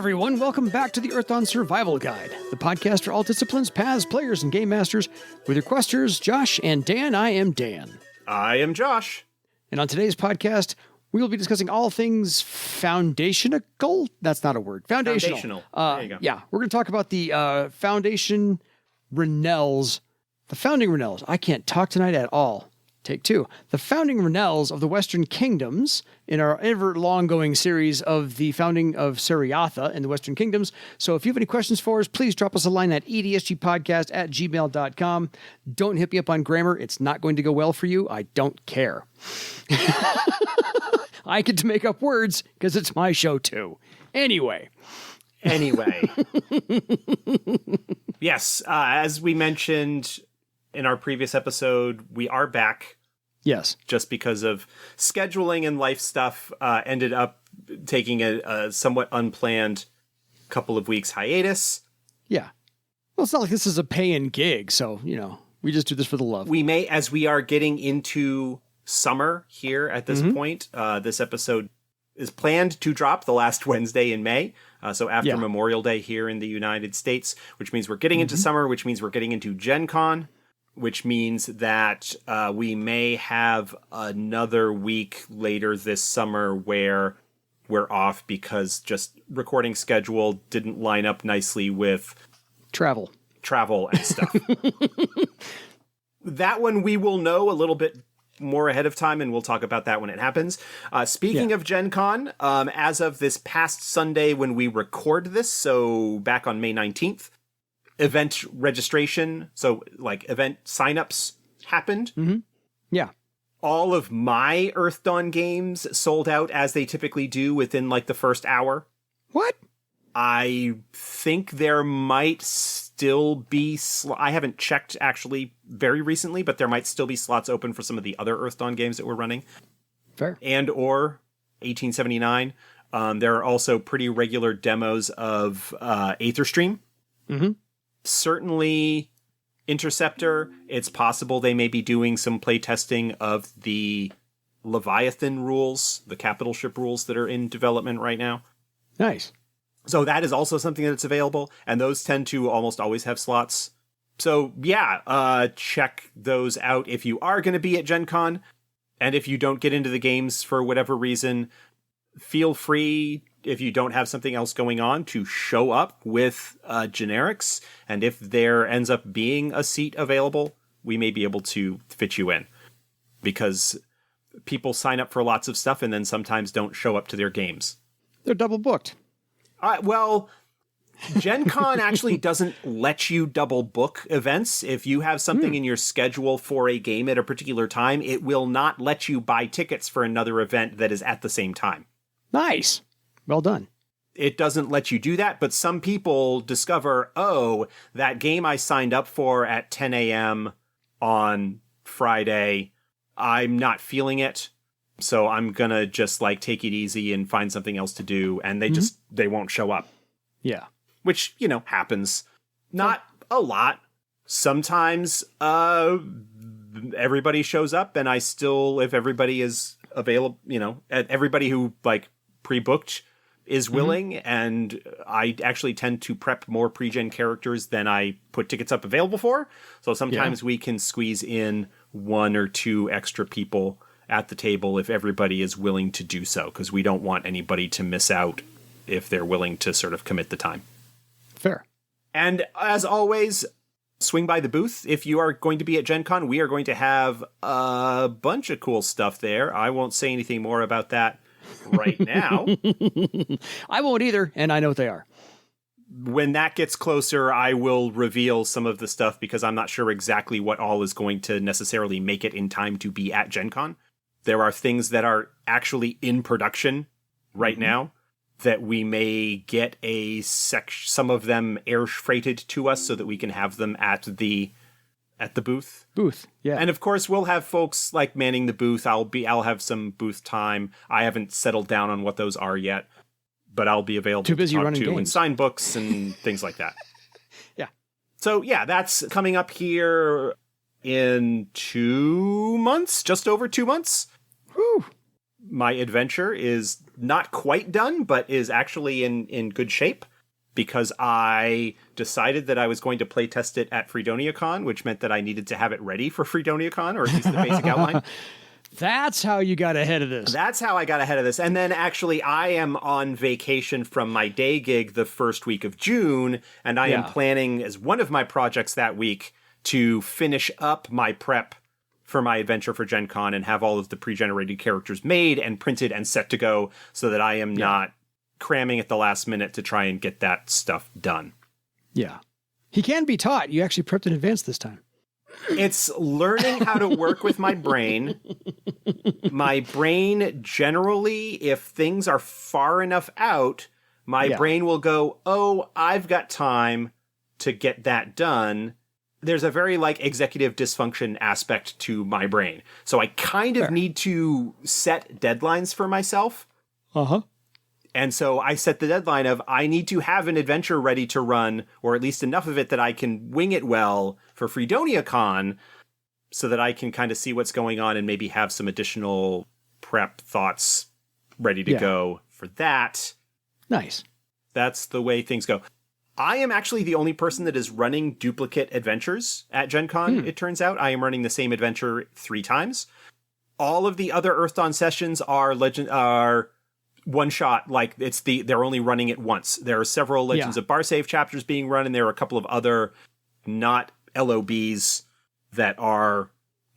everyone. Welcome back to the Earthdawn Survival Guide, the podcast for all disciplines, paths, players, and game masters. With your questers, Josh and Dan, I am Dan. I am Josh. And on today's podcast, we will be discussing all things foundational. That's not a word. Foundational. There you go. Yeah, we're going to talk about the Foundation Ranelles, the founding Ranelles. I can't talk tonight at all. Take two. The founding Ranelles of the Western Kingdoms in our ever-long-going series of the founding of Sereatha in the Western Kingdoms. So if you have any questions for us, please drop us a line at edsgpodcast@gmail.com. Don't hit me up on grammar. It's not going to go well for you. I don't care. I get to make up words because it's my show too. Anyway. Yes, as we mentioned in our previous episode, we are back. Yes. Just because of scheduling and life stuff, ended up taking a somewhat unplanned couple of weeks hiatus. Yeah. Well, it's not like this is a paying gig, so, we just do this for the love. We may, as we are getting into summer here at this point, this episode is planned to drop the last Wednesday in May. So after Memorial Day here in the United States, which means we're getting into summer, which means we're getting into GenCon, which means that we may have another week later this summer where we're off because just recording schedule didn't line up nicely with travel and stuff. That one we will know a little bit more ahead of time, and we'll talk about that when it happens. Speaking of GenCon, as of this past Sunday when we record this, so back on May 19th, event registration, so like event signups happened. Mm-hmm. Yeah. All of my Earthdawn games sold out as they typically do within like the first hour. What? I think there might still be... I haven't checked actually very recently, but there might still be slots open for some of the other Earthdawn games that we're running. Fair. And or 1879. There are also pretty regular demos of Aetherstream. Mm-hmm. Certainly Interceptor. It's possible they may be doing some playtesting of the Leviathan rules, the capital ship rules that are in development right now. Nice. So that is also something that's available, and those tend to almost always have slots. So yeah, check those out if you are going to be at GenCon, and if you don't get into the games for whatever reason, feel free, if you don't have something else going on, to show up with generics, and if there ends up being a seat available, we may be able to fit you in. Because people sign up for lots of stuff and then sometimes don't show up to their games. They're double booked. Well, GenCon actually doesn't let you double book events. If you have something in your schedule for a game at a particular time, it will not let you buy tickets for another event that is at the same time. Nice. Well done. It doesn't let you do that, but some people discover, oh, that game I signed up for at 10 a.m. on Friday, I'm not feeling it. So I'm going to just take it easy and find something else to do. And they won't show up. Yeah. Which, happens. Not a lot. Sometimes everybody shows up and I still, if everybody is available, everybody who pre-booked is willing. And I actually tend to prep more pre-gen characters than I put tickets up available for. So sometimes we can squeeze in one or two extra people at the table if everybody is willing to do so, because we don't want anybody to miss out if they're willing to sort of commit the time. Fair. And as always, swing by the booth. If you are going to be at GenCon, we are going to have a bunch of cool stuff there. I won't say anything more about that right now. I won't either, and I know what they are. When that gets closer, I will reveal some of the stuff because I'm not sure exactly what all is going to necessarily make it in time to be at GenCon. There are things that are actually in production right now that we may get some of them air freighted to us so that we can have them at the booth. Yeah. And of course, we'll have folks manning the booth. I'll have some booth time. I haven't settled down on what those are yet, but I'll be available Too busy to talk running to games. and sign books and things like that. Yeah. So yeah, that's coming up here in 2 months, just over 2 months. Whew. my adventure is not quite done, but is actually in good shape, because I decided that I was going to play test it at FreedoniaCon, which meant that I needed to have it ready for FreedoniaCon, or at least the basic outline. That's how you got ahead of this. That's how I got ahead of this. And then actually I am on vacation from my day gig the first week of June, and I am planning as one of my projects that week to finish up my prep for my adventure for GenCon and have all of the pre-generated characters made and printed and set to go, so that I am not cramming at the last minute to try and get that stuff done. Yeah. He can be taught. You actually prepped in advance this time. It's learning how to work with my brain. My brain generally, if things are far enough out, my brain will go, oh, I've got time to get that done. There's a very executive dysfunction aspect to my brain. So I kind of need to set deadlines for myself. Uh-huh. And so I set the deadline of I need to have an adventure ready to run, or at least enough of it that I can wing it well for FreedoniaCon, so that I can kind of see what's going on and maybe have some additional prep thoughts ready to go for that. Nice. That's the way things go. I am actually the only person that is running duplicate adventures at GenCon, it turns out. I am running the same adventure 3 times. All of the other Earthdawn sessions are one shot, they're only running it once. There are several Legends of Barsave chapters being run, and there are a couple of other not LOBs that are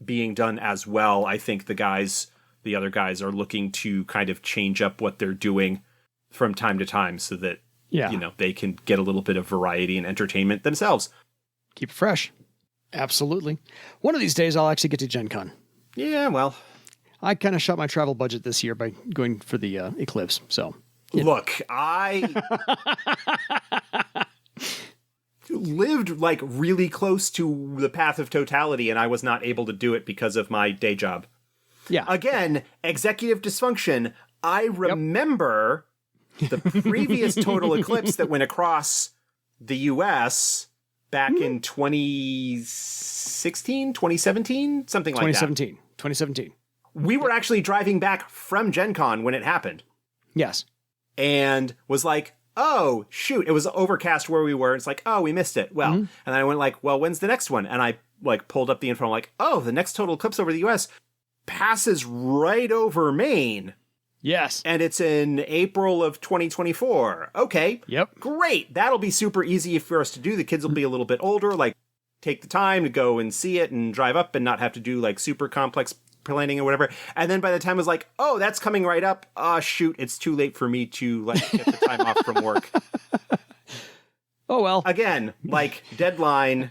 being done as well. I think the other guys are looking to kind of change up what they're doing from time to time, so that they can get a little bit of variety and entertainment themselves. Keep it fresh. Absolutely. One of these days I'll actually get to GenCon. Yeah, well, I kind of shot my travel budget this year by going for the eclipse. So, look, I lived really close to the path of totality, and I was not able to do it because of my day job. Yeah. Again, executive dysfunction. I remember the previous total eclipse that went across the U.S. back in 2016, 2017, something like that. 2017. We were actually driving back from GenCon when it happened. Yes. And was like, oh, shoot, it was overcast where we were. It's like, oh, we missed it. Well, and then I went well, when's the next one? And I pulled up the info. I'm like, oh, the next total eclipse over the U.S. passes right over Maine. Yes. And it's in April of 2024. Okay. Yep. Great. That'll be super easy for us to do. The kids will be a little bit older, take the time to go and see it and drive up and not have to do super complex planning or whatever. And then by the time it was oh, that's coming right up. Shoot, it's too late for me to get the time off from work. Oh, well. Again, deadline.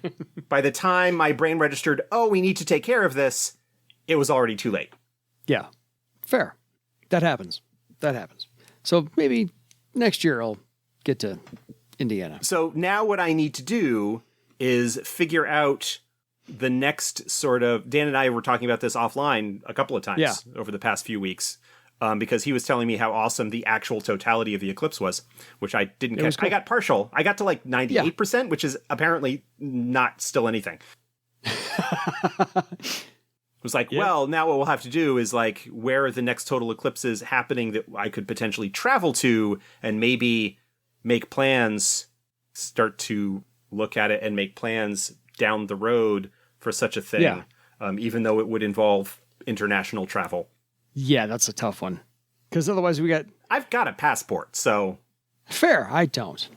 By the time my brain registered, oh, we need to take care of this, it was already too late. Yeah. Fair. That happens. So maybe next year I'll get to Indiana. So now what I need to do is figure out the next sort of... Dan and I were talking about this offline a couple of times over the past few weeks, because he was telling me how awesome the actual totality of the eclipse was, which I didn't catch. Cool. I got partial. I got to 98%, which is apparently not still anything. It was well, now what we'll have to do is where are the next total eclipses happening that I could potentially travel to, and maybe make plans, start to look at it and make plans down the road for such a thing, even though it would involve international travel. Yeah, that's a tough one. Because otherwise I've got a passport, so... Fair, I don't.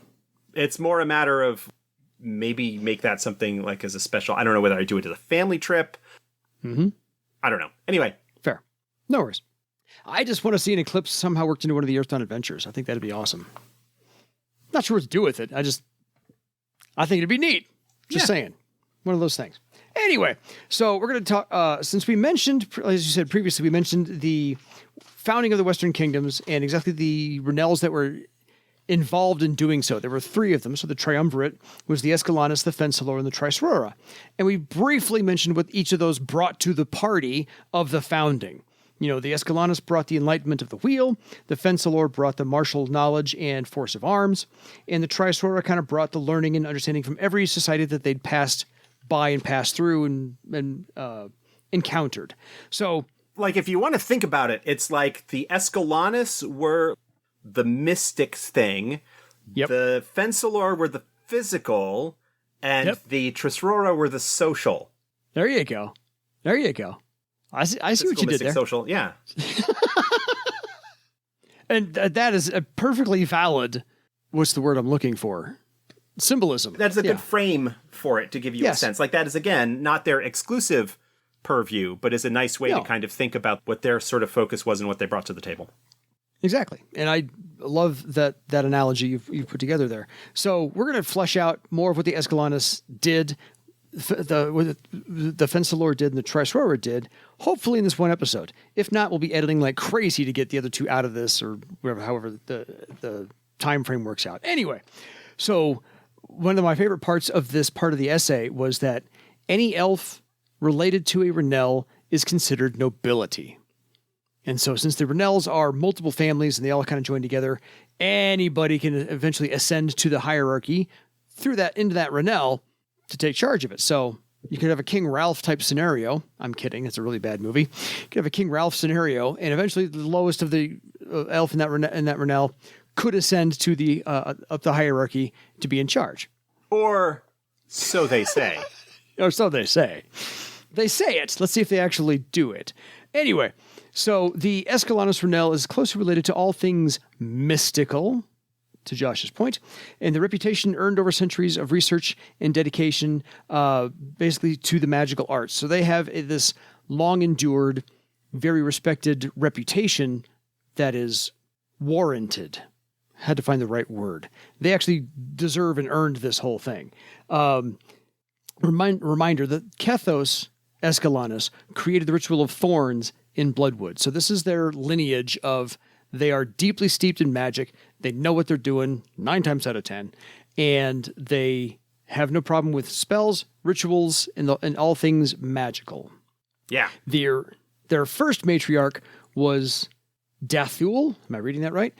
It's more a matter of maybe make that something as a special... I don't know whether I do it as a family trip. Mm-hmm. I don't know. Anyway. Fair. No worries. I just want to see an eclipse somehow worked into one of the Earthdawn adventures. I think that'd be awesome. Not sure what to do with it. I think it'd be neat. Just saying. One of those things. Anyway, so we're going to talk, since we mentioned, as you said previously, we mentioned the founding of the Western Kingdoms and exactly the Ranelles that were involved in doing so. There were 3 of them. So the triumvirate was the Escalanas, the Fensalor, and the Trisrora. And we briefly mentioned what each of those brought to the party of the founding. The Escalanas brought the enlightenment of the wheel, the Fensalor brought the martial knowledge and force of arms, and the Trisrora kind of brought the learning and understanding from every society that they'd passed by and passed through and encountered. So like, if you want to think about it, it's like the Escalanas were the mystic thing. Yep. The Fensalor were the physical, and the Trisrora were the social. There you go. There you go. I see what you did there. Social, yeah. And that is a perfectly valid, what's the word I'm looking for? Symbolism. That's a good frame for it to give you a sense. Like, that is, again, not their exclusive purview, but is a nice way to kind of think about what their sort of focus was and what they brought to the table. Exactly. And I love that analogy you've put together there. So we're going to flesh out more of what the Escalanas did, the Fensalor did, and the Trisrora did, hopefully in this one episode. If not, we'll be editing like crazy to get the other two out of this, or whatever, however the time frame works out. Anyway, so one of my favorite parts of this part of the essay was that any elf related to a Ranelle is considered nobility. And so since the Ranelles are multiple families and they all kind of join together, anybody can eventually ascend to the hierarchy into that Ranelle to take charge of it. So you could have a King Ralph type scenario. I'm kidding. It's a really bad movie. You could have a King Ralph scenario, and eventually the lowest of the elf in that Ranelle could ascend to the up the hierarchy to be in charge. Or so they say. Or so they say. They say it. Let's see if they actually do it. Anyway, so the Escalanas Ranelle is closely related to all things mystical, to Josh's point, and the reputation earned over centuries of research and dedication basically to the magical arts. So they have this long-endured, very respected reputation that is warranted. Had to find the right word. They actually deserve and earned this whole thing. Reminder that Kethos Escalanas created the Ritual of Thorns in Bloodwood. So this is their lineage of, they are deeply steeped in magic. They know what they're doing 9 times out of 10. And they have no problem with spells, rituals, and all things magical. Yeah. Their first matriarch was Dathul, am I reading that right?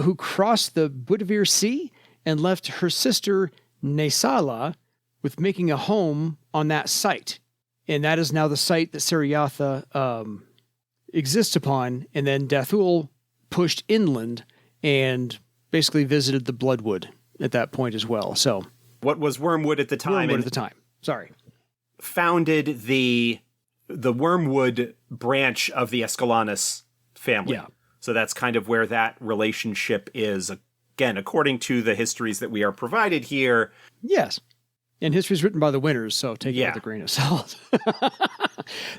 Who crossed the Budavir Sea and left her sister Nesala with making a home on that site. And that is now the site that Sereatha exists upon. And then Dathul pushed inland and basically visited the Bloodwood at that point as well. So what was Wormwood at the time? Wormwood at the time. Sorry. Founded the Wormwood branch of the Escalanas family. Yeah. So that's kind of where that relationship is. Again, according to the histories that we are provided here. Yes. And history is written by the winners, so take it with a grain of salt.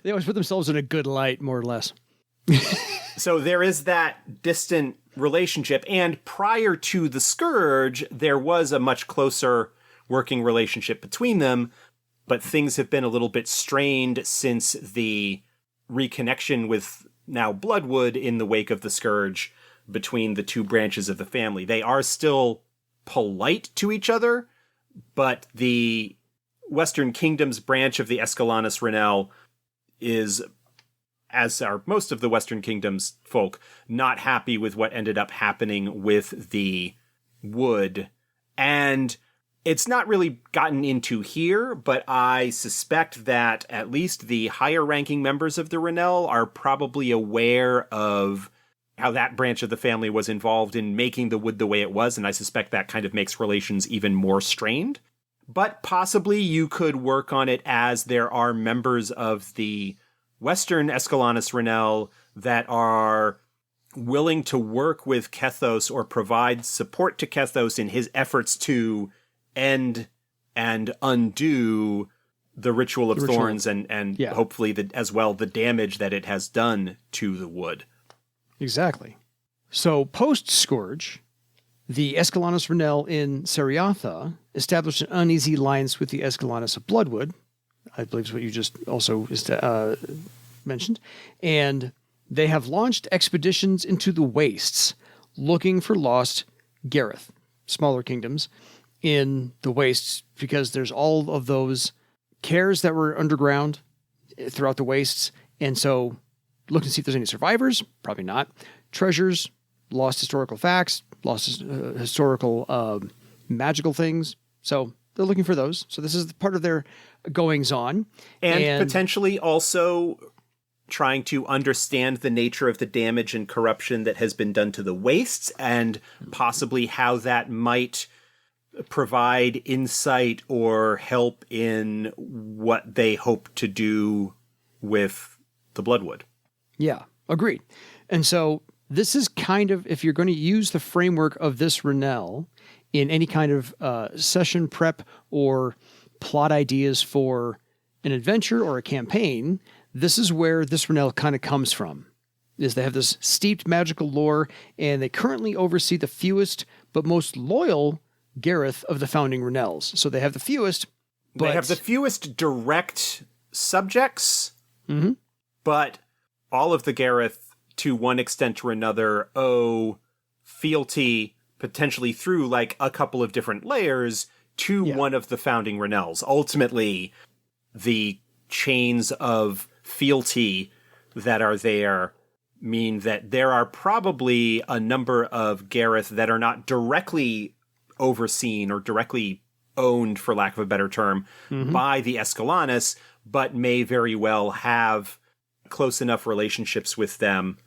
They always put themselves in a good light, more or less. So there is that distant relationship. And prior to the Scourge, there was a much closer working relationship between them. But things have been a little bit strained since the reconnection with now Bloodwood in the wake of the Scourge between the two branches of the family. They are still polite to each other, but the Western Kingdoms branch of the Escalanas Ranelle is, as are most of the Western Kingdoms folk, not happy with what ended up happening with the Wood. And it's not really gotten into here, but I suspect that at least the higher-ranking members of the Ranelle are probably aware of how that branch of the family was involved in making the Wood the way it was, and I suspect that kind of makes relations even more strained. But possibly you could work on it as there are members of the Western Escalanas Ranelle that are willing to work with Kethos or provide support to Kethos in his efforts to end and undo the Ritual of Thorns and hopefully as well the damage that it has done to the Wood. Exactly. So post-Scourge, the Escalanas Ranelle in Sereatha established an uneasy alliance with the Escalanas of Bloodwood, I believe is what you just also mentioned, and they have launched expeditions into the wastes looking for lost gerryth, smaller kingdoms, in the wastes, because there's all of those cares that were underground throughout the wastes, and so look to see if there's any survivors. Probably not. Treasures, lost historical facts, lost historical magical things. So they're looking for those. So this is part of their goings on. And potentially also trying to understand the nature of the damage and corruption that has been done to the wastes, and possibly how that might provide insight or help in what they hope to do with the Bloodwood. Yeah, agreed. And so this is kind of, if you're going to use the framework of this Ranelle in any kind of session prep or plot ideas for an adventure or a campaign, this is where this Ranelle kind of comes from. Is they have this steeped magical lore, and they currently oversee the fewest but most loyal gerryth of the founding Ranelles. So they have the fewest, but... They have the fewest direct subjects, but all of the gerryth, to one extent or another, owe fealty, potentially through like a couple of different layers, to one of the founding Ranelles. Ultimately, the chains of fealty that are there mean that there are probably a number of gerryth that are not directly overseen or directly owned, for lack of a better term, by the Escalanas, but may very well have close enough relationships with them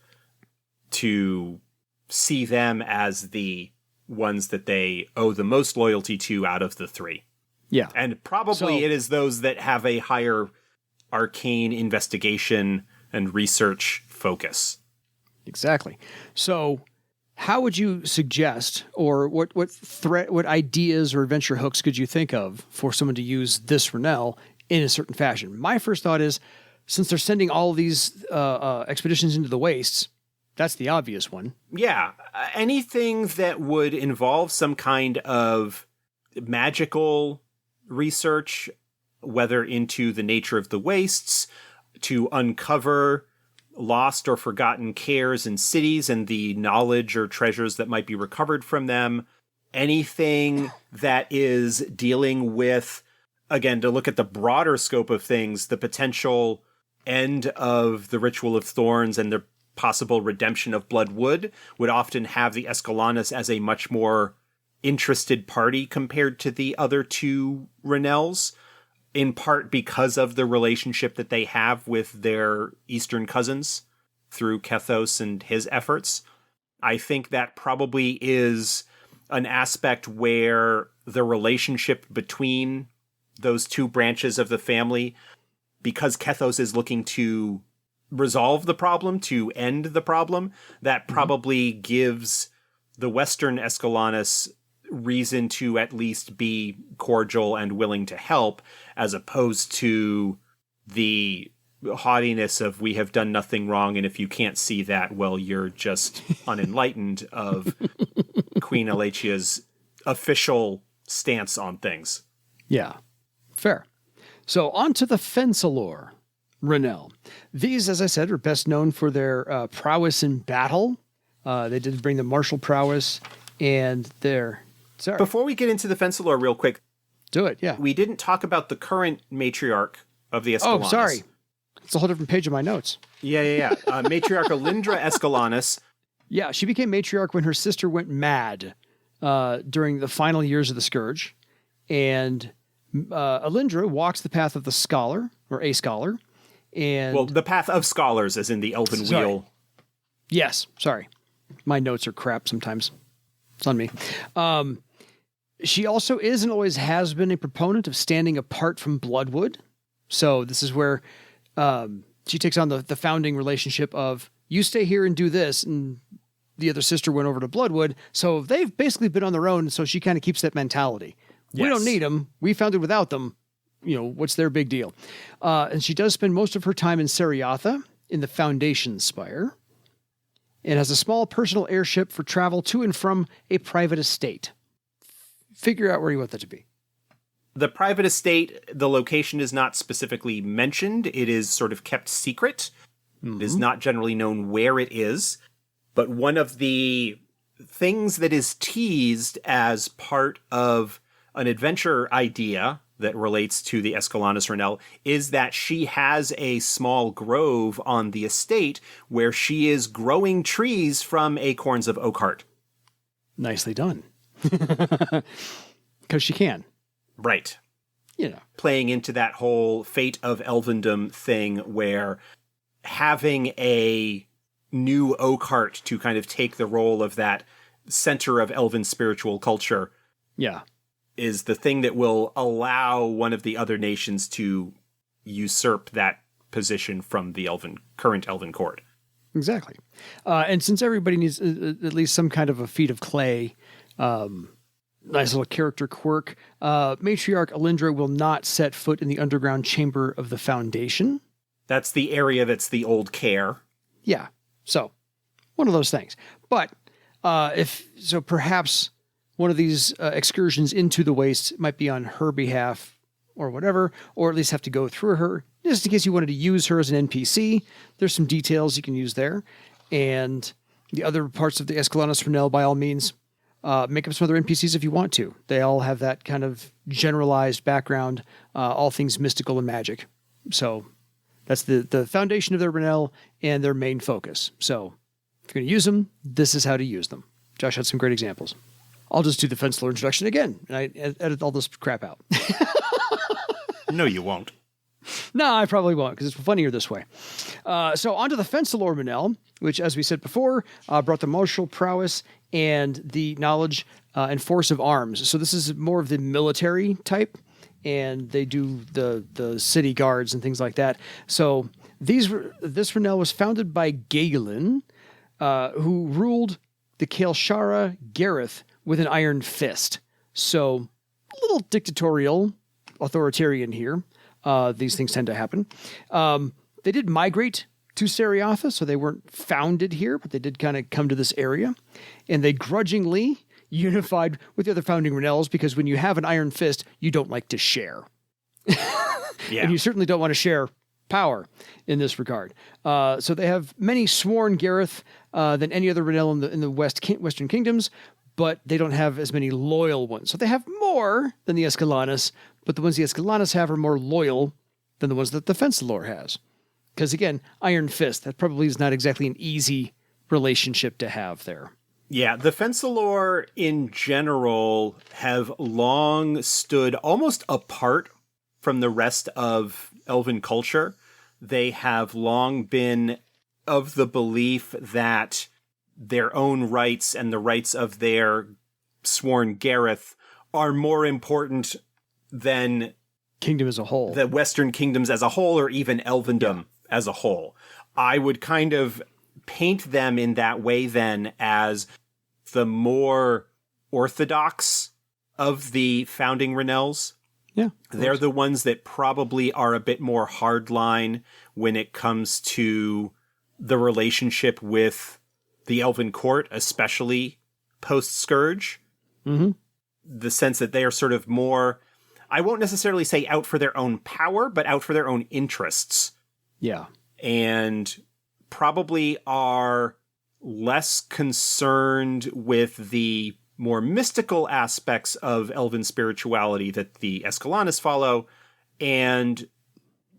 to see them as the ones that they owe the most loyalty to out of the three. Yeah. And probably it is those that have a higher arcane investigation and research focus. Exactly. So how would you suggest, or what ideas or adventure hooks could you think of for someone to use this Ranelle in a certain fashion? My first thought is, since they're sending all of these expeditions into the wastes, that's the obvious one. Yeah. Anything that would involve some kind of magical research, whether into the nature of the wastes, to uncover lost or forgotten cares and cities and the knowledge or treasures that might be recovered from them. Anything that is dealing with, again, to look at the broader scope of things, the potential end of the Ritual of Thorns and the possible redemption of Bloodwood would often have the Escalanas as a much more interested party compared to the other two Ranelles, in part because of the relationship that they have with their eastern cousins through Kethos and his efforts. I think that probably is an aspect where the relationship between those two branches of the family, because Kethos is looking to resolve the problem, to end the problem, that probably gives the Western Escalanas reason to at least be cordial and willing to help, as opposed to the haughtiness of we have done nothing wrong, and if you can't see that, well, you're just unenlightened, of Queen Alechia's official stance on things. Yeah, fair. So on to the Fensalor Ranelle. These, as I said, are best known for their prowess in battle. They did bring the martial prowess and their... Sorry. Before we get into the Fensalor real quick... Do it, yeah. We didn't talk about the current matriarch of the Escalanas. Oh, sorry. It's a whole different page of my notes. Yeah. Matriarch Alindra Escalanas. Yeah, she became matriarch when her sister went mad during the final years of the Scourge. And Alindra walks the path of the scholar, or a scholar. And well, the path of scholars, as in the Elven Wheel. Yes, sorry. My notes are crap sometimes. It's on me. She also is and always has been a proponent of standing apart from Bloodwood. So this is where she takes on the founding relationship of, you stay here and do this, and the other sister went over to Bloodwood. So they've basically been on their own, so she kind of keeps that mentality. Yes. We don't need them. We founded without them. You know, what's their big deal? And she does spend most of her time in Sereatha, in the Foundation Spire, and has a small personal airship for travel to and from a private estate. Figure out where you want that to be. The private estate, the location is not specifically mentioned. It is sort of kept secret. It is not generally known where it is. But one of the things that is teased as part of an adventure idea that relates to the Escalanas Ranelle is that she has a small grove on the estate where she is growing trees from acorns of Oakheart. Nicely done. Because she can. Right. You know. Playing into that whole fate of elvendom thing where having a new Oakheart to kind of take the role of that center of elven spiritual culture is the thing that will allow one of the other nations to usurp that position from the current elven court. Exactly. And since everybody needs at least some kind of a feat of clay, nice little character quirk, Matriarch Alindra will not set foot in the underground chamber of the Foundation. That's the area that's the old care. Yeah. So, one of those things. But perhaps one of these excursions into the Waste might be on her behalf or whatever, or at least have to go through her, just in case you wanted to use her as an NPC. There's some details you can use there. And the other parts of the Escalanas Ranelle, by all means, make up some other NPCs if you want to. They all have that kind of generalized background, all things mystical and magic. So that's the foundation of their Ranelle and their main focus. So if you're going to use them, this is how to use them. Josh had some great examples. I'll just do the Fensalor introduction again, and I edit all this crap out. No, you won't. No, I probably won't, because it's funnier this way. So on to the Fensalor Ranelle, which, as we said before, brought the martial prowess and the knowledge and force of arms. So this is more of the military type, and they do the city guards and things like that. So this Ranelle was founded by Galen, who ruled the Kael'shara Gerryth with an iron fist. So a little dictatorial, authoritarian here. These things tend to happen. They did migrate to Sereatha, so they weren't founded here, but they did kind of come to this area. And they grudgingly unified with the other founding Ranelles, because when you have an iron fist, you don't like to share. And you certainly don't want to share power in this regard. So they have many sworn gerryth than any other Ranelle in the Western Kingdoms, but they don't have as many loyal ones. So they have more than the Escalanas, but the ones the Escalanas have are more loyal than the ones that the Fensalor has. Because again, Iron Fist, that probably is not exactly an easy relationship to have there. Yeah, the Fensalor in general have long stood almost apart from the rest of elven culture. They have long been of the belief that their own rights and the rights of their sworn gerryth are more important than kingdom as a whole, the Western kingdoms as a whole, or even elvendom as a whole. I would kind of paint them in that way then as the more orthodox of the founding Ranelles. Yeah, they're the ones that probably are a bit more hardline when it comes to the relationship with the Elven Court, especially post-Scourge. Mm-hmm. The sense that they are sort of more, I won't necessarily say out for their own power, but out for their own interests. Yeah. And probably are less concerned with the more mystical aspects of elven spirituality that the Escalanas follow, and,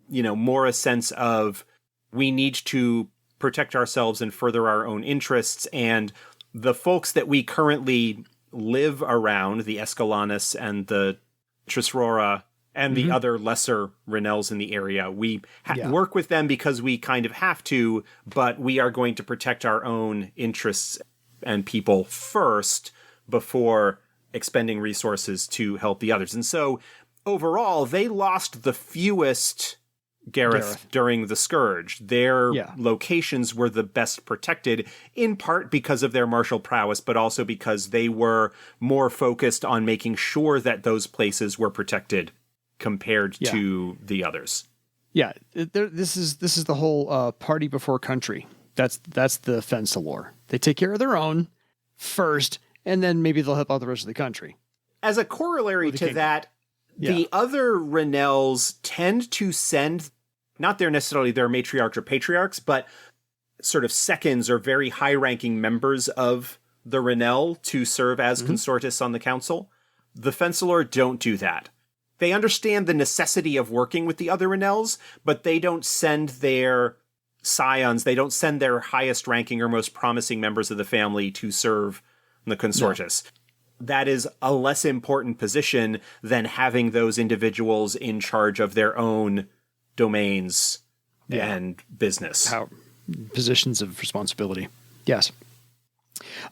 you know, more a sense of we need to protect ourselves and further our own interests, and the folks that we currently live around, the Escalanas and the Trisrora and the other lesser Ranelles in the area, we work with them because we kind of have to, but we are going to protect our own interests and people first before expending resources to help the others. And so overall, they lost the fewest gerryth during the Scourge. Their locations were the best protected, in part because of their martial prowess, but also because they were more focused on making sure that those places were protected compared to the others. Yeah, this is the whole party before country. That's the Fensalor. They take care of their own first, and then maybe they'll help out the rest of the country. As a corollary to that, the other Ranelles tend to send, not necessarily their matriarch or patriarchs, but sort of seconds or very high-ranking members of the Ranelle to serve as consortis on the council. The Fensalor don't do that. They understand the necessity of working with the other Ranelles, but they don't send their scions, they don't send their highest-ranking or most promising members of the family to serve the consortis. No. That is a less important position than having those individuals in charge of their own domains and business. Positions of responsibility. Yes.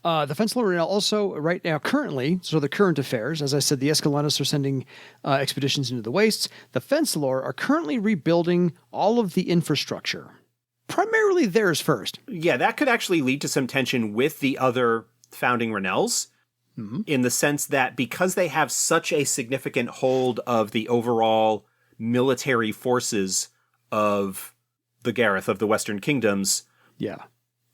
The Fensalor Ranelle also, right now, currently, so the current affairs, as I said, the Escalanas are sending expeditions into the wastes. The Fensalor are currently rebuilding all of the infrastructure. Primarily theirs first. Yeah, that could actually lead to some tension with the other founding Ranelles, in the sense that because they have such a significant hold of the overall military forces of the gerryth, of the Western Kingdoms, Yeah.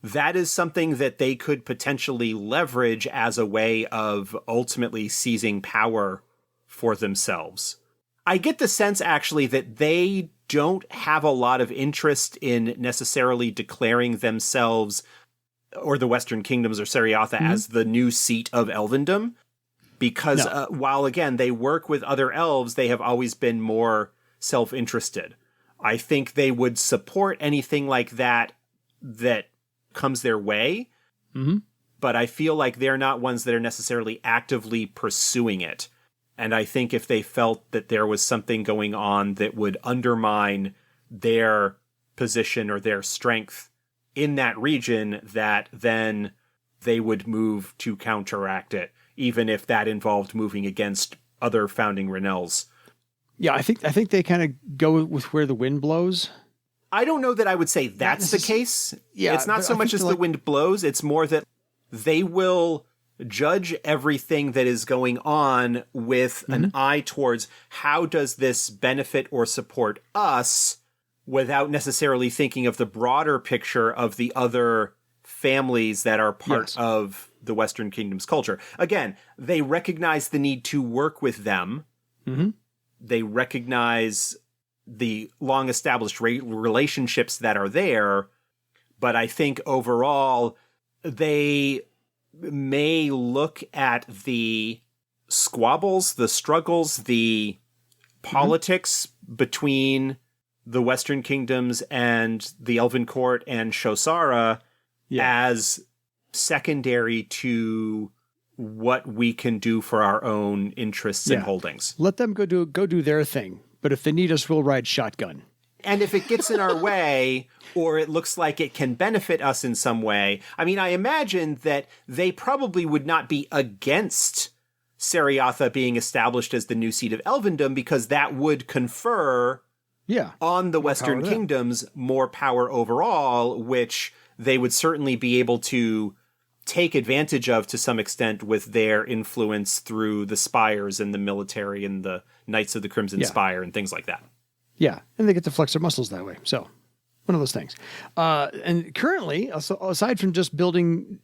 that is something that they could potentially leverage as a way of ultimately seizing power for themselves. I get the sense, actually, that they don't have a lot of interest in necessarily declaring themselves, or the Western Kingdoms or Sereatha, as the new seat of elvendom. Because while, again, they work with other elves, they have always been more self-interested. I think they would support anything like that comes their way, but I feel like they're not ones that are necessarily actively pursuing it. And I think if they felt that there was something going on that would undermine their position or their strength in that region, that then they would move to counteract it, even if that involved moving against other founding Ranelles. Yeah, I think they kind of go with where the wind blows. I don't know that I would say that's the case. Yeah, it's not so much as the wind blows. It's more that they will judge everything that is going on with an eye towards how does this benefit or support us, without necessarily thinking of the broader picture of the other families that are part of the Western Kingdom's culture. Again, they recognize the need to work with them. They recognize the long-established relationships that are there, but I think overall they may look at the squabbles, the struggles, the politics between the Western Kingdoms and the Elven Court and Shosara as secondary to what we can do for our own interests and holdings. Let them go do their thing. But if they need us, we'll ride shotgun. And if it gets in our way, or it looks like it can benefit us in some way, I mean, I imagine that they probably would not be against Sereatha being established as the new seat of elvendom, because that would confer on the Western Kingdoms more power overall, which they would certainly be able to take advantage of to some extent with their influence through the spires and the military and the Knights of the Crimson Spire and things like that. Yeah, and they get to flex their muscles that way. So, one of those things. And currently, aside from just rebuilding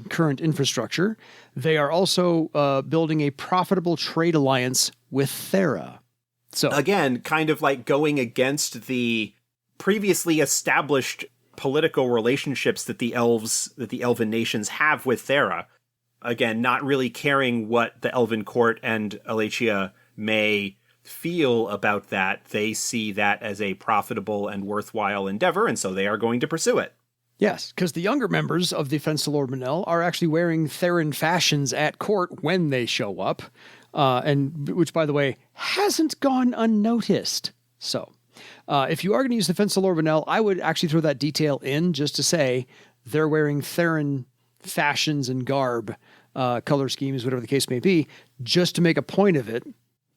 current infrastructure, they are also building a profitable trade alliance with Thera. So again, kind of like going against the previously established political relationships that the elven nations have with Thera. Again, not really caring what the Elven Court and Alachia may feel about that. They see that as a profitable and worthwhile endeavor, and so they are going to pursue it. Yes, because the younger members of the Fensalor Ranelle are actually wearing Theran fashions at court when they show up, and which, by the way, hasn't gone unnoticed. So, if you are going to use the Fensalor Ranelle, I would actually throw that detail in just to say they're wearing Theran fashions and garb, color schemes, whatever the case may be, just to make a point of it,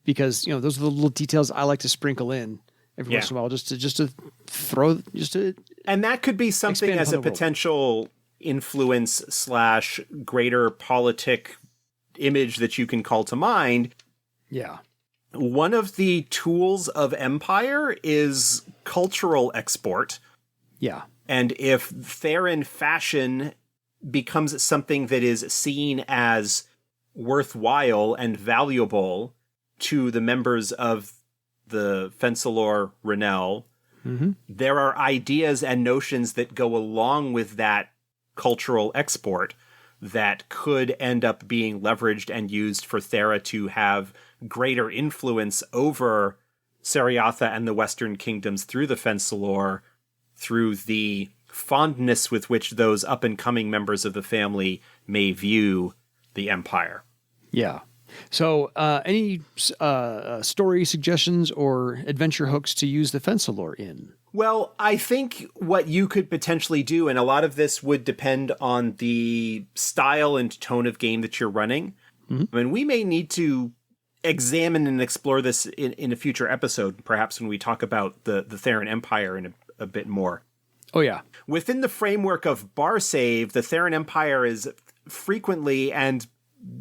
because those are the little details I like to sprinkle in every once in a while, just to throw. And that could be something as a potential influence / greater politic image that you can call to mind. Yeah. One of the tools of empire is cultural export. Yeah. And if Theran fashion becomes something that is seen as worthwhile and valuable to the members of the Fensalor Ranelle, there are ideas and notions that go along with that cultural export that could end up being leveraged and used for Thera to have greater influence over Sereatha and the Western Kingdoms through the Fensalor, through the fondness with which those up-and-coming members of the family may view the Empire. Yeah. So, any story suggestions or adventure hooks to use the Fensalor in? Well, I think what you could potentially do, and a lot of this would depend on the style and tone of game that you're running. I mean, we may need to examine and explore this in a future episode, perhaps when we talk about the Theron Empire in a bit more. Oh, yeah. Within the framework of bar save, the Theron Empire is frequently, and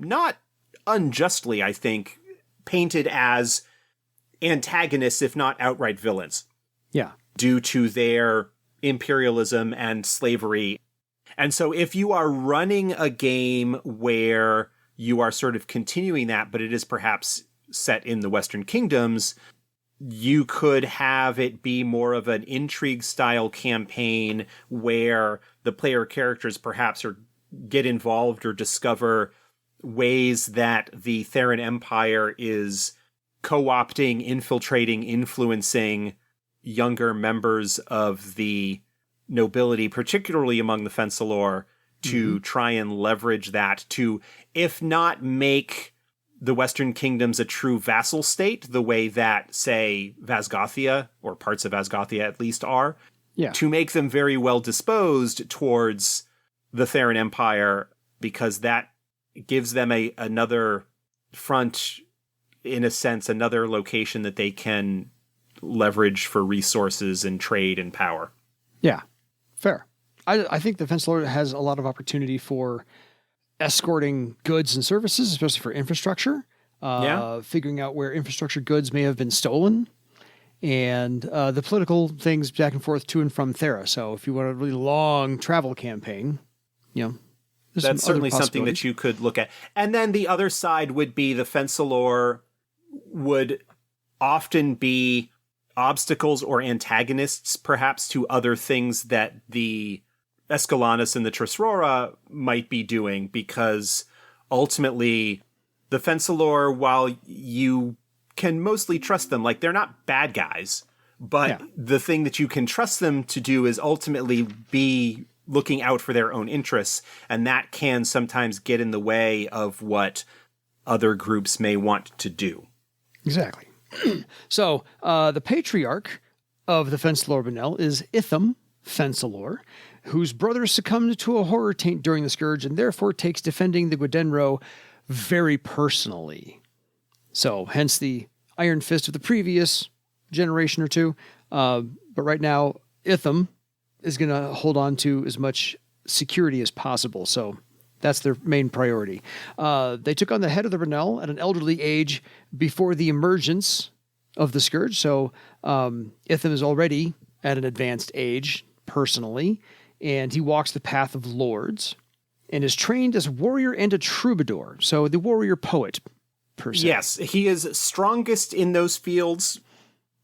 not unjustly, I think, painted as antagonists, if not outright villains. Yeah. Due to their imperialism and slavery. And so if you are running a game where you are sort of continuing that, but it is perhaps set in the Western Kingdoms, you could have it be more of an intrigue-style campaign where the player characters perhaps get involved or discover ways that the Theron Empire is co-opting, infiltrating, influencing younger members of the nobility, particularly among the Fensalor, to try and leverage that to, if not make the Western Kingdoms a true vassal state, the way that, say, Vasgothia, or parts of Vasgothia at least are, to make them very well disposed towards the Theron Empire, because that gives them another front, in a sense, another location that they can leverage for resources and trade and power. Yeah, fair. I think the Fensalor has a lot of opportunity for escorting goods and services, especially for infrastructure. Figuring out where infrastructure goods may have been stolen, and the political things back and forth to and from Thera. So if you want a really long travel campaign, that's certainly something that you could look at. And then the other side would be the Fensalor would often be obstacles or antagonists, perhaps, to other things that the Escalanas and the Trisrora might be doing, because ultimately the Fensalor, while you can mostly trust them, like, they're not bad guys, but the thing that you can trust them to do is ultimately be looking out for their own interests, and that can sometimes get in the way of what other groups may want to do. Exactly. So the patriarch of the Fensalor Ranelle is Itham Fensalor, whose brother succumbed to a horror taint during the Scourge and therefore takes defending the Gwydenro very personally. So hence the iron fist of the previous generation or two. But right now, Itham is going to hold on to as much security as possible. So that's their main priority. They took on the head of the Ranelle at an elderly age before the emergence of the Scourge. So Itham is already at an advanced age personally, and he walks the path of lords and is trained as a warrior and a troubadour. So the warrior poet, per se. Yes, he is strongest in those fields,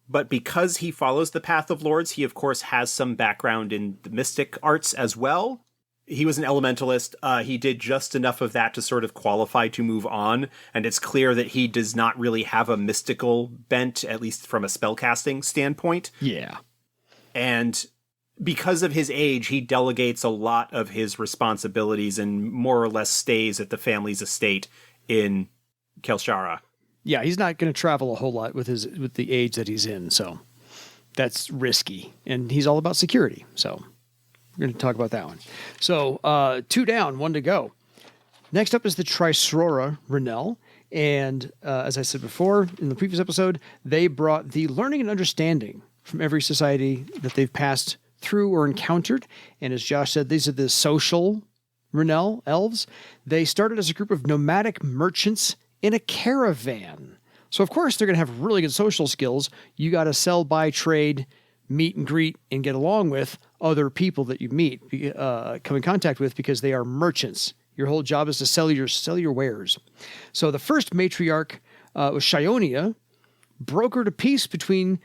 but because he follows the path of lords, he of course has some background in the mystic arts as well. He was an elementalist. He did just enough of that to sort of qualify to move on, and it's clear that he does not really have a mystical bent, at least from a spellcasting standpoint. Yeah. And because of his age, he delegates a lot of his responsibilities and more or less stays at the family's estate in Kelshara. Yeah, he's not going to travel a whole lot with the age that he's in, so that's risky. And he's all about security, so we're going to talk about that one. So 2 down, 1 to go. Next up is the Trisrora Ranelle, and as I said before in the previous episode, they brought the learning and understanding from every society that they've passed through or encountered. And as Josh said, these are the social Ranelle elves. They started as a group of nomadic merchants in a caravan. So of course they're going to have really good social skills. You got to sell, buy, trade, meet and greet, and get along with other people that you meet, come in contact with, because they are merchants. Your whole job is to sell your wares. So the first matriarch was Shionia, brokered a peace between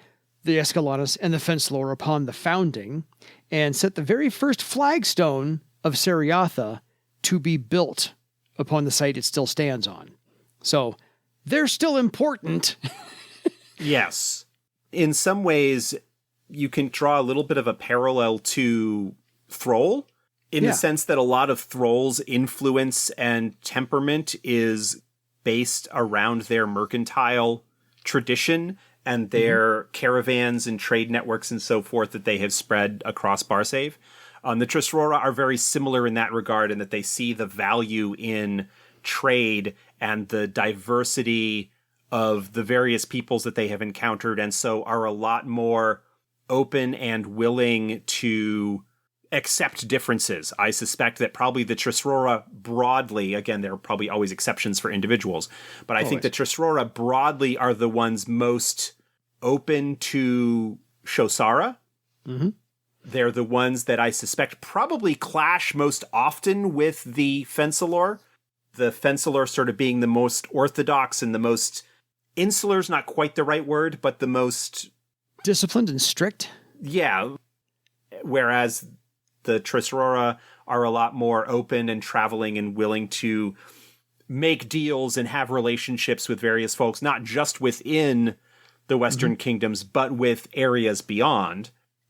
the Escalanas and the Fensalor upon the founding, and set the very first flagstone of Sereatha to be built upon the site it still stands on. So they're still important. Yes. In some ways, you can draw a little bit of a parallel to Thrall, in the sense that a lot of Thrall's influence and temperament is based around their mercantile tradition and their caravans and trade networks and so forth that they have spread across Barsave. The Trisrora are very similar in that regard, in that they see the value in trade and the diversity of the various peoples that they have encountered, and so are a lot more open and willing to accept differences. I suspect that probably the Trisrora broadly, again, there are probably always exceptions for individuals, but I think the Trisrora broadly are the ones most open to Shosara. Mm-hmm. They're the ones that I suspect probably clash most often with the Fensalor. The Fensalor sort of being the most orthodox and the most insular is not quite the right word, but the most disciplined and strict. Yeah. Whereas the Trisrora are a lot more open and traveling and willing to make deals and have relationships with various folks, not just within the Western Kingdoms, but with areas beyond.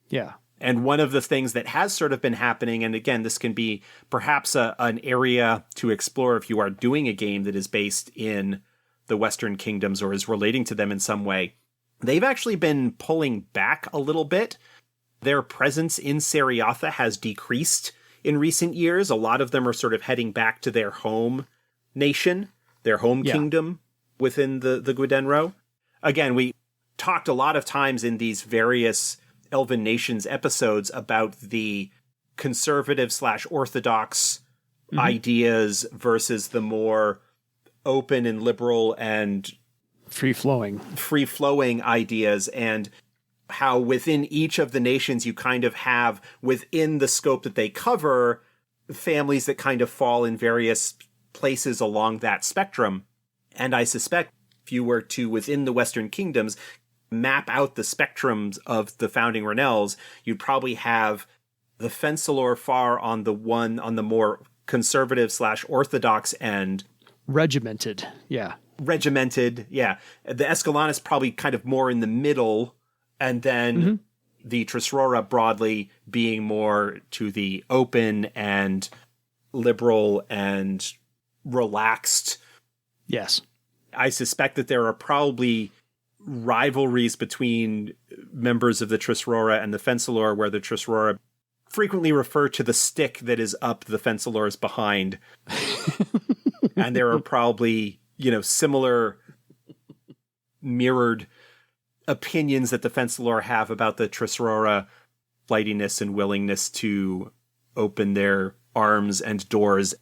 Yeah. And one of the things that has sort of been happening, and again, this can be perhaps an area to explore if you are doing a game that is based in the Western Kingdoms or is relating to them in some way, they've actually been pulling back a little bit. Their presence in Sereatha has decreased in recent years. A lot of them are sort of heading back to their home nation, their home kingdom within the Gwydenro. Again, we talked a lot of times in these various Elven Nations episodes about the conservative/orthodox ideas versus the more open and liberal and free-flowing ideas, and how within each of the nations you kind of have, within the scope that they cover, families that kind of fall in various places along that spectrum. And I suspect if you were to, within the Western Kingdoms, map out the spectrums of the founding Ranelles, you'd probably have the Fensalor far on the more conservative/orthodox end. Regimented, yeah. The Escalanas probably kind of more in the middle, and then the Trisrora broadly being more to the open and liberal and relaxed. Yes. I suspect that there are probably rivalries between members of the Trisrora and the Fensalor, where the Trisrora frequently refer to the stick that is up the Fensalor's behind. And there are probably, similar mirrored opinions that the Fensalor have about the Trisrora flightiness and willingness to open their arms and doors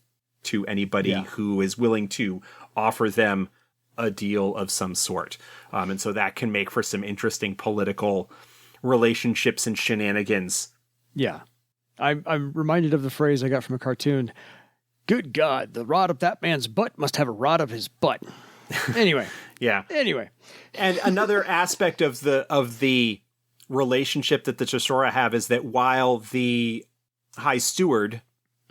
to anybody who is willing to offer them a deal of some sort. And so that can make for some interesting political relationships and shenanigans. Yeah. I'm reminded of the phrase I got from a cartoon. Good God, the rod up that man's butt must have a rod up his butt. Anyway. Anyway. And another aspect of the relationship that the Trisrora have is that while the High Steward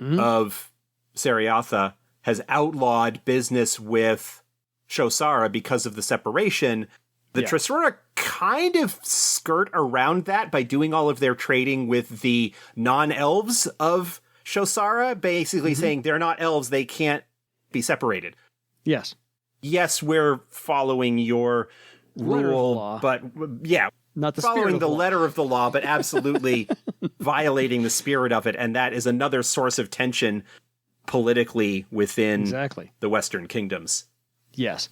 of Sereatha has outlawed business with Shosara because of the separation, the Trisrora kind of skirt around that by doing all of their trading with the non-elves of Shosara, basically saying they're not elves, they can't be separated. Yes. Yes, we're following your rule, but not the following the law. letter of the law, but absolutely violating the spirit of it. And that is another source of tension politically within the Western Kingdoms. Yes.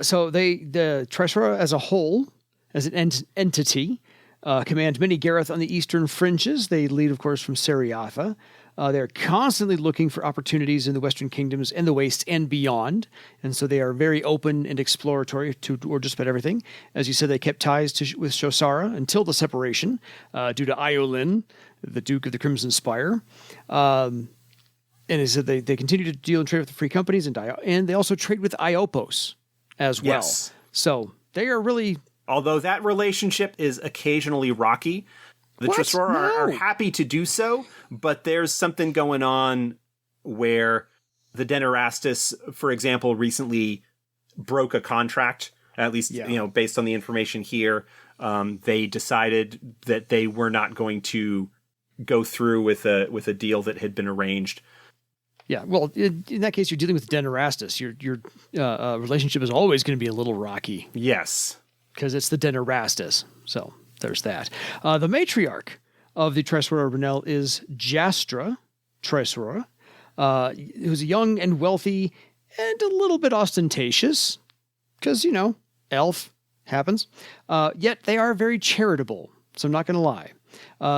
So the Trisrora as a whole, as an entity, command many gerryth on the eastern fringes. They lead, of course, from Sereatha. They're constantly looking for opportunities in the Western Kingdoms and the Wastes and beyond. And so they are very open and exploratory or just about everything. As you said, they kept ties with Shosara until the separation due to Iolin, the Duke of the Crimson Spire. And he said they continue to deal and trade with the free companies, and they also trade with Iopos as well. Yes. So they are really... Although that relationship is occasionally rocky, the Trisrora are happy to do so, but there's something going on where the Denerastus, for example, recently broke a contract, at least based on the information here. They decided that they were not going to go through with a deal that had been arranged. Yeah, well, in that case, you're dealing with Denerastus. Your relationship is always going to be a little rocky. Yes. because it's the Den Erastus. So there's that. The matriarch of the Trisrora Ranelle is Jastra Trisrora, who's young and wealthy and a little bit ostentatious, because, elf happens. Yet they are very charitable, so I'm not going to lie.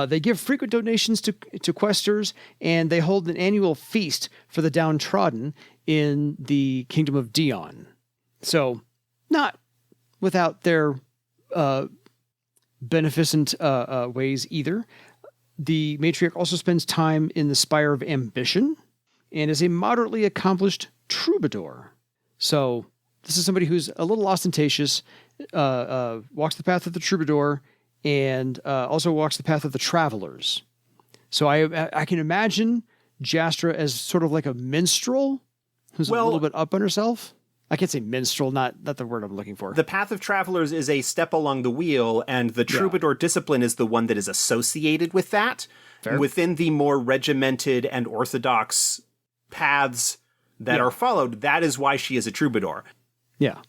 They give frequent donations to questers, and they hold an annual feast for the downtrodden in the Kingdom of Dion. So, not without their beneficent ways either. The matriarch also spends time in the Spire of Ambition and is a moderately accomplished troubadour. So, this is somebody who's a little ostentatious, walks the path of the troubadour, and also walks the path of the travelers. So I can imagine Jastra as sort of like a minstrel who's a little bit up on herself. I can't say minstrel, not the word I'm looking for. The path of travelers is a step along the wheel, and the troubadour discipline is the one that is associated with that. Fair. Within the more regimented and orthodox paths that are followed, that is why she is a troubadour. Yeah.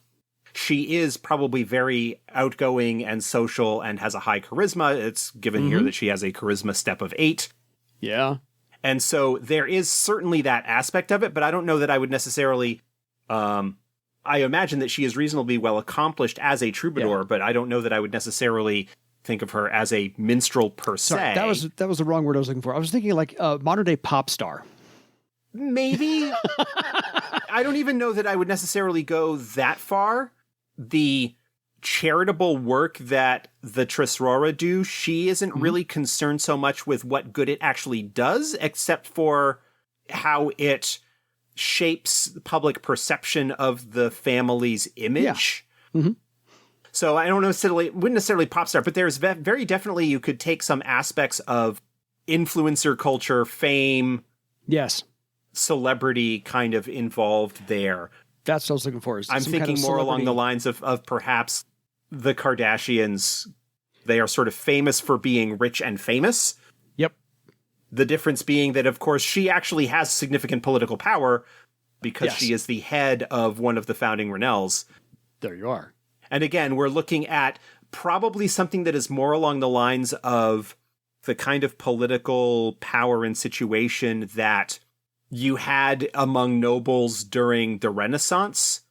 She is probably very outgoing and social and has a high charisma. It's given here that she has a charisma step of 8. Yeah. And so there is certainly that aspect of it, but I don't know that I would necessarily... I imagine that she is reasonably well accomplished as a troubadour, but I don't know that I would necessarily think of her as a minstrel per se. Sorry, that was the wrong word I was looking for. I was thinking like a modern-day pop star. Maybe. I don't even know that I would necessarily go that far. The charitable work that the Trisrora do, she isn't really concerned so much with what good it actually does, except for how it shapes the public perception of the family's image. Yeah. Mm-hmm. So I wouldn't necessarily pop star, but there's very definitely, you could take some aspects of influencer culture, fame, yes, celebrity kind of involved there. That's what I was looking for. I'm thinking more along the lines of perhaps the Kardashians. They are sort of famous for being rich and famous. Yep. The difference being that, of course, she actually has significant political power because she is the head of one of the founding Ranelles. There you are. And again, we're looking at probably something that is more along the lines of the kind of political power and situation that you had among nobles during the Renaissance.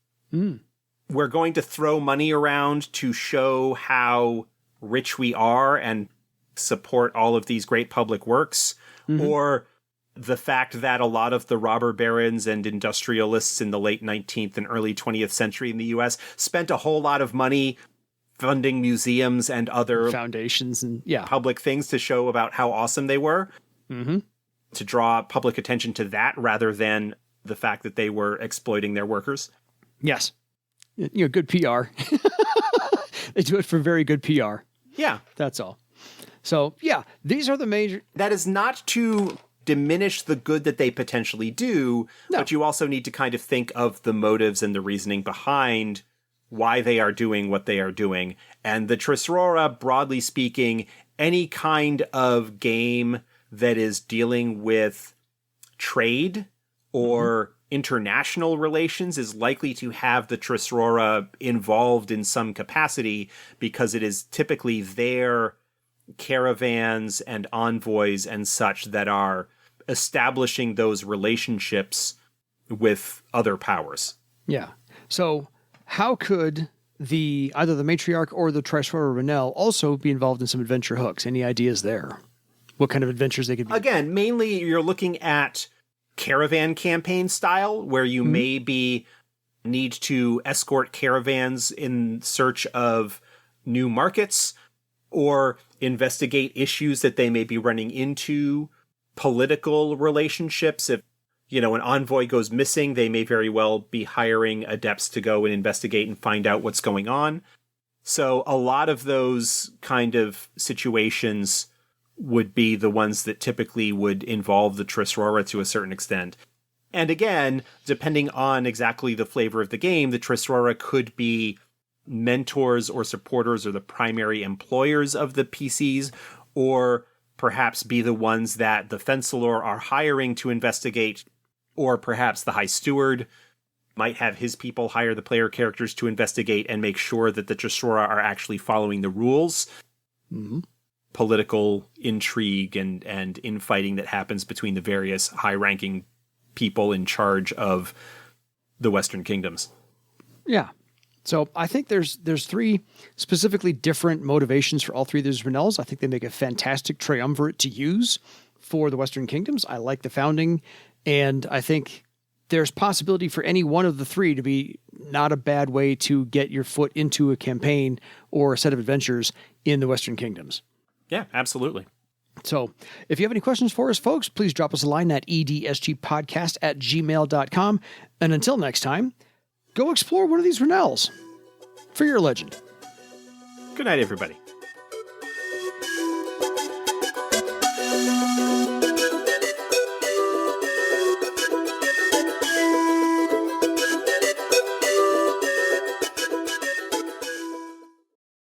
We're going to throw money around to show how rich we are and support all of these great public works. Or the fact that a lot of the robber barons and industrialists in the late 19th and early 20th century in the US spent a whole lot of money funding museums and other foundations and public things to show about how awesome they were. To draw public attention to that rather than the fact that they were exploiting their workers. Yes. Good PR. They do it for very good PR. Yeah. That's all. So, these are the major... That is not to diminish the good that they potentially do, but you also need to kind of think of the motives and the reasoning behind why they are doing what they are doing. And the Trisrora, broadly speaking, any kind of game that is dealing with trade or international relations is likely to have the Trisrora involved in some capacity because it is typically their caravans and envoys and such that are establishing those relationships with other powers. Yeah. So how could either the matriarch or the Trisrora Ranelle also be involved in some adventure hooks? Any ideas there? What kind of adventures they could be? Again, mainly you're looking at caravan campaign style, where you maybe need to escort caravans in search of new markets or investigate issues that they may be running into, political relationships. If, an envoy goes missing, they may very well be hiring adepts to go and investigate and find out what's going on. So a lot of those kind of situations would be the ones that typically would involve the Trisrora to a certain extent. And again, depending on exactly the flavor of the game, the Trisrora could be mentors or supporters or the primary employers of the PCs, or perhaps be the ones that the Fensalor are hiring to investigate, or perhaps the High Steward. might have his people hire the player characters to investigate and make sure that the Trisrora are actually following the rules. Mm-hmm. Political intrigue and infighting that happens between the various high-ranking people in charge of the Western Kingdoms. Yeah. So I think there's three specifically different motivations for all three of these Ranelles. I think they make a fantastic triumvirate to use for the Western Kingdoms. I like the founding, and I think there's possibility for any one of the three to be not a bad way to get your foot into a campaign or a set of adventures in the Western Kingdoms. Yeah, absolutely. So if you have any questions for us, folks, please drop us a line at edsgpodcast@gmail.com. And until next time, go explore one of these Ranelles for your legend. Good night, everybody.